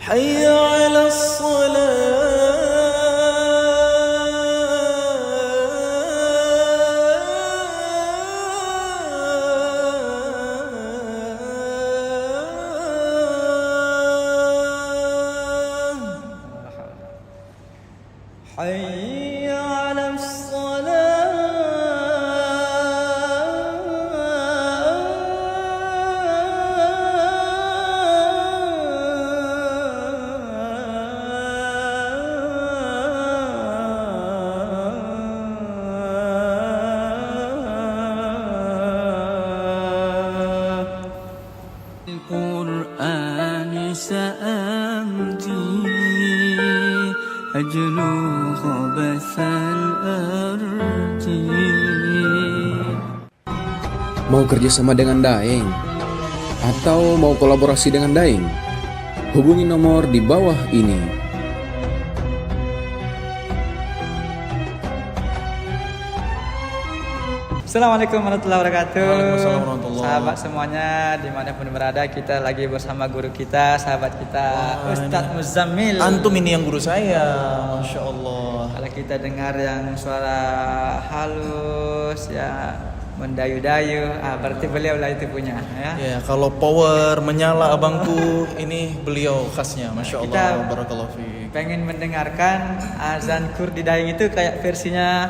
حي على الصلاة حي على القرآن سأمضي أجل خبث الأرض. Mau kerjasama dengan Daeng? Atau mau kolaborasi dengan Daeng? Hubungi nomor di bawah ini. Assalamualaikum warahmatullahi wabarakatuh. Waalaikumsalam warahmatullahi. Sahabat semuanya dimanapun berada, kita lagi bersama guru kita, sahabat kita, Ustadz Muzammil. Antum ini yang guru saya, Masya Allah. Kalau kita dengar yang suara halus ya, mendayu-dayu, berarti beliau lah itu punya ya. Ya, kalau power menyala abangku, ini beliau khasnya, Masya Allah. Kita Barakallahu fiik. pengen mendengarkan azan Kurdi Daeng itu kayak versinya,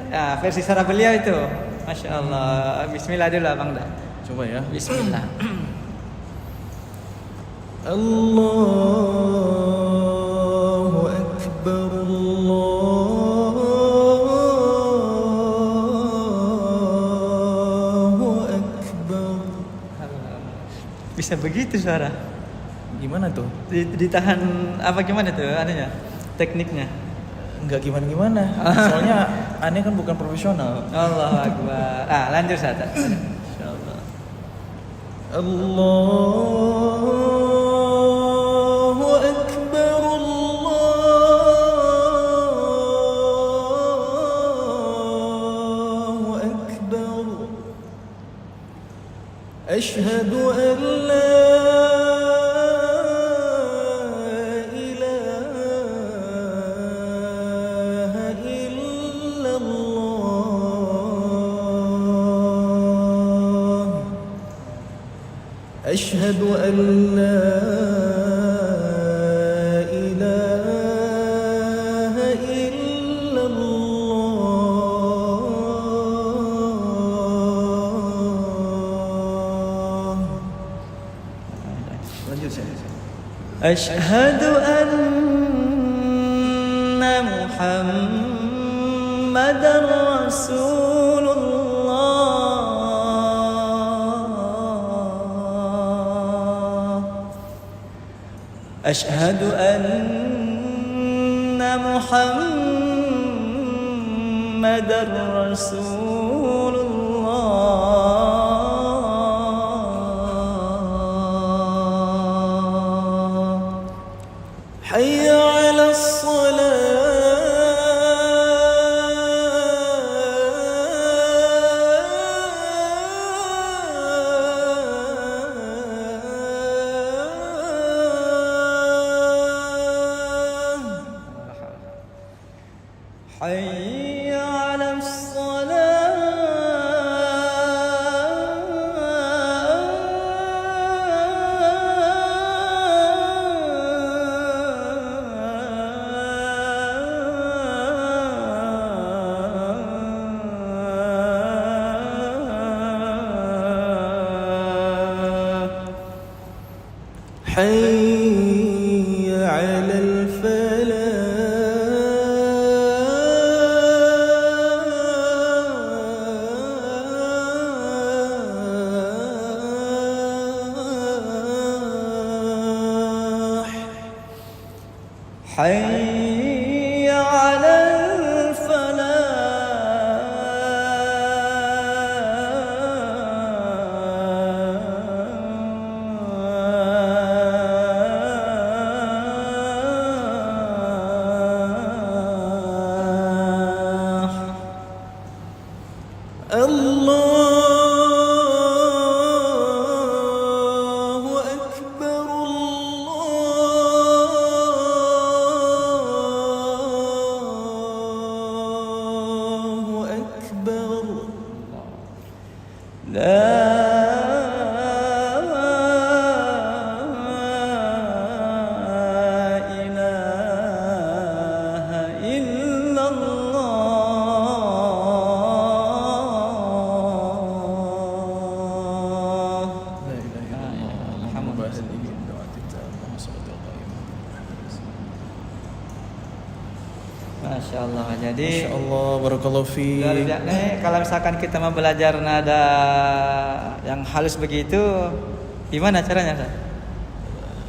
ya versi suara beliau itu. Masya Allah. Bismillah dulu abang dah. Coba ya. Bismillah. Allahu Akbar, Allahu Akbar. Bisa begitu suara. Gimana tuh? Ditahan apa gimana tuh anunya? Tekniknya. Enggak gimana-gimana. Soalnya aneh kan bukan profesional. Allahu Akbar. Lanjut saja. Insyaallah. Allahu Akbar, Allahu Akbar. Asyhadu an la أشهد أن لا إله إلا الله. Lanjut saya. Asyhadu anna Muhammadar Rasulullah. Asyhadu anna Muhammadar Rasulullah. حي على الصلاة حي على الصلاة حي على الفلاح حي على الفلاح. الله أكبر، الله Masya Allah. Jadi Masya Allah, barakallahu fi. luar biasa. Nih, kalau misalkan kita mau belajar nada yang halus begitu, gimana caranya, Ustaz?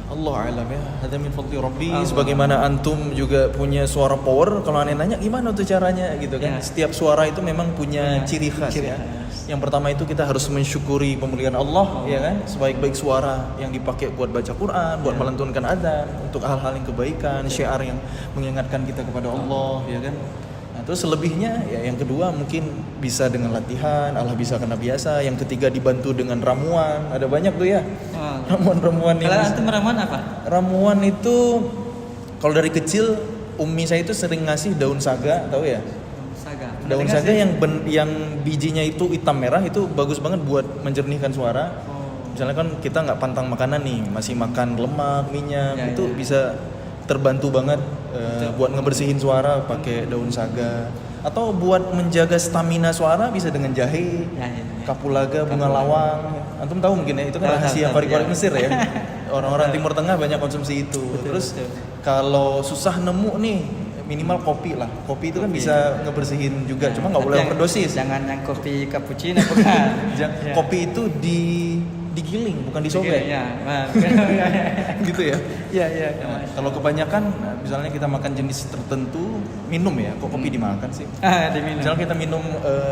Allah alam ya. Hadza min fadli Rabbi. Allah. Sebagaimana antum juga punya suara power, kalau aneh nanya gimana tuh caranya gitu kan. Ya. Setiap suara itu memang punya ciri khas ciri ya. khas. Yang pertama itu kita harus mensyukuri pemberian Allah ya kan. Sebaik-baik suara yang dipakai buat baca Quran, buat melantunkan adzan, untuk hal-hal yang kebaikan, syiar yang mengingatkan kita kepada Allah ya kan. Nah, terus selebihnya ya yang kedua mungkin bisa dengan latihan, Allah bisa karena biasa. Yang ketiga dibantu dengan ramuan. Ada banyak tuh ya. Ramuan-ramuan Kalau yang antum ramuan apa? ramuan itu kalau dari kecil umi saya itu sering ngasih daun saga, tahu ya? Saga. Daun Pernah saga dengar sih? yang bijinya itu hitam merah itu bagus banget buat menjernihkan suara. Misalnya kan kita nggak pantang makanan nih, masih makan lemak, minyak, Ya, itu ya. bisa terbantu banget buat ngebersihin suara pakai daun saga. Atau buat menjaga stamina suara bisa dengan jahe, Ya, ya, ya. kapulaga, bunga lawang. Antum tahu mungkin ya, itu kan Tahu, rahasia tahu, varik-varik ya. Mesir ya. Orang-orang Timur Tengah banyak konsumsi itu. Terus betul. kalau susah nemu nih, minimal kopi lah. Kopi itu kan Kopi. bisa ngebersihin juga, cuma nggak Tapi boleh yang- overdosis. Jangan yang kopi cappuccino bukan. Ya. Kopi itu digiling, bukan disobek. Ya, Gitu ya. ya, ya. Nah, kalau kebanyakan, misalnya kita makan jenis tertentu, minum ya, kok kopi dimakan sih? Diminum. Misalnya kita minum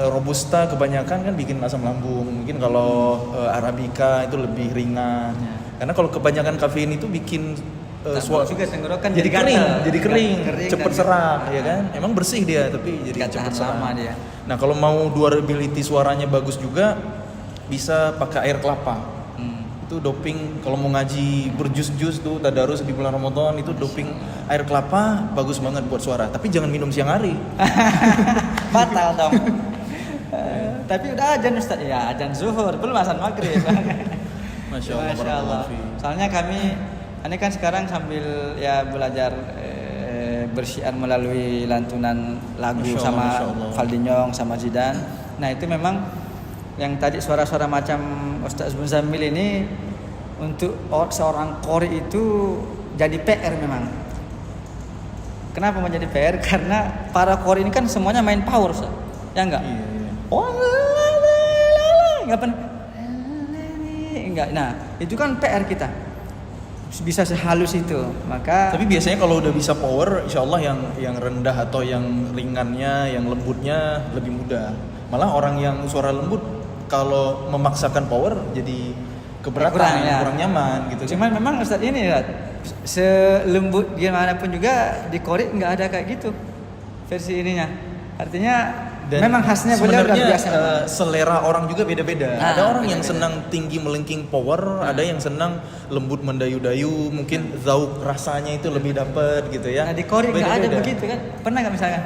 robusta kebanyakan kan bikin asam lambung. Mungkin kalau arabica itu lebih ringan. Ya. Karena kalau kebanyakan kafein itu bikin Tambah juga tenggorokan jadi kering, jadi kering, cepet dan- serak, ya kan? Emang bersih dia, tapi jadi Nggak cepet tahan serak. lama dia. Nah kalau mau durability suaranya bagus juga, bisa pakai air kelapa. Itu doping kalau mau ngaji berjus-jus tuh tadarus di bulan Ramadan itu doping air kelapa bagus banget buat suara. Tapi jangan minum siang hari. Batal dong. Tapi udah azan Ustaz. Ya, azan zuhur, belum azan maghrib. Masya Allah. Masya Allah. Soalnya ini kan sekarang sambil ya belajar bersyiar melalui lantunan lagu Masya Allah, sama Masya Allah. Faldinyong sama Zidan. Nah itu memang yang tadi suara-suara macam Ustaz Munzamil ini untuk seorang qori itu jadi PR memang. Kenapa menjadi PR? Karena para qori ini kan semuanya main power, Ustaz. Ya enggak? Iya, iya. Oh, enggak pernah. Enggak. Nah, itu kan PR kita. Bisa sehalus itu. Maka Tapi biasanya kalau udah bisa power, insya Allah yang rendah atau yang ringannya, yang lembutnya lebih mudah. Malah orang yang suara lembut kalau memaksakan power jadi keberatan, kurang nyaman gitu. Cuman memang Ustaz ini Ustaz, selembut gimana pun juga di Korea nggak ada kayak gitu versi ininya. Artinya Dan memang khasnya beliau luar sebenarnya biasa. selera orang juga beda-beda. Nah, Ada orang yang beda-beda. senang tinggi melengking power, ada yang senang lembut mendayu-dayu, mungkin zauk rasanya itu lebih dapet gitu ya. Nah di Korea nggak ada Beda-beda. begitu kan? Pernah nggak misalnya?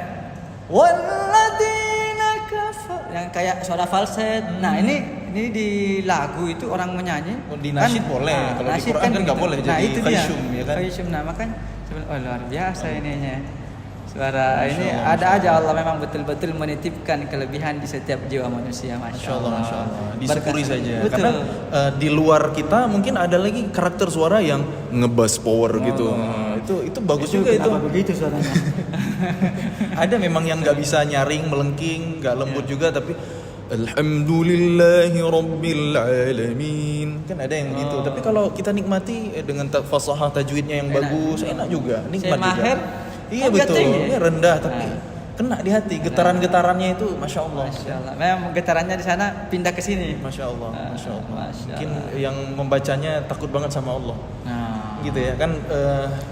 Walladzina kafar yang kayak suara falset. Nah ini di lagu itu orang menyanyi. Di nasyid boleh, kalau di nasyid Quran kan nggak boleh, Nah jadi itu dia. khasyum, ya kan? Khasyum. Nah makanya luar biasa ininya. Suara ini ada aja Allah memang betul-betul menitipkan kelebihan di setiap jiwa manusia. Masya Allah, Masya Allah. Disyukuri Berkat- saja. Betul. Karena di luar kita mungkin ada lagi karakter suara yang ngebass power gitu. Nah, itu bagus juga itu. kenapa begitu suaranya? Ada memang yang nggak bisa nyaring, melengking, nggak lembut juga, tapi Alhamdulillahi Rabbil Alamin. Kan ada yang gitu. Tapi kalau kita nikmati dengan fasahah tajwidnya yang Enak. bagus, enak juga, nikmat Saya juga. mahir, Iya tapi betul, tinggi. ini rendah tapi Nah. kena di hati. Getaran-getarannya itu, masya Allah. Masya Allah. Memang getarannya di sana pindah ke sini. Masya Allah, Masya Allah. Masya Mungkin Allah. yang membacanya takut banget sama Allah. Nah, Gitu ya kan,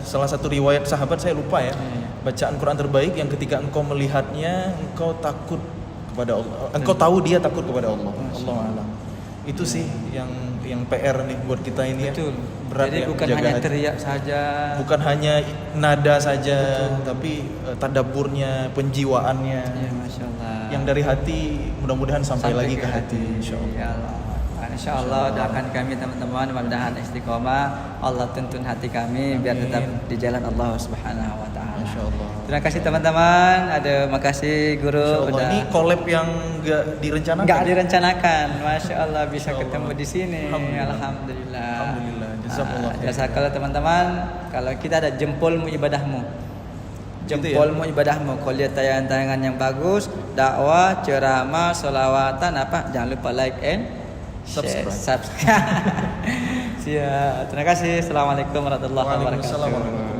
salah satu riwayat sahabat saya lupa ya, Iya. bacaan Quran terbaik yang ketika engkau melihatnya engkau takut kepada Allah, engkau tahu dia takut kepada Allah. Allah alam. Itu sih yang PR nih buat kita ini betul. ya. Berat Jadi ya, bukan menjaga hanya hati. teriak saja. Bukan hanya nada saja, tapi tadaburnya, penjiwaannya. Ya, Masya Allah. Yang dari hati mudah-mudahan sampai lagi ke hati, insyaallah. Ya Allah. Insya Allah doakan kami teman-teman mudah-mudahan istiqomah, Allah tuntun hati kami biar tetap di jalan Allah Subhanahu wa taala. Masya Allah. Terima kasih teman-teman, makasih guru Insya Allah. Ini collab yang nggak direncanakan. nggak direncanakan. Masya Allah bisa Masya Allah. ketemu di sini. Alhamdulillah. Alhamdulillah. Alhamdulillah. Jazakallah khair. Jazakallah teman-teman. Kalau kita ada jempolmu ibadahmu. jempolmu, ibadahmu. Kalau lihat tayangan-tayangan yang bagus, dakwah, ceramah, solawatan, apa, jangan lupa like and subscribe. Siap. Terima kasih. Assalamualaikum warahmatullahi wabarakatuh. Waalaikumsalam warahmatullahi wabarakatuh.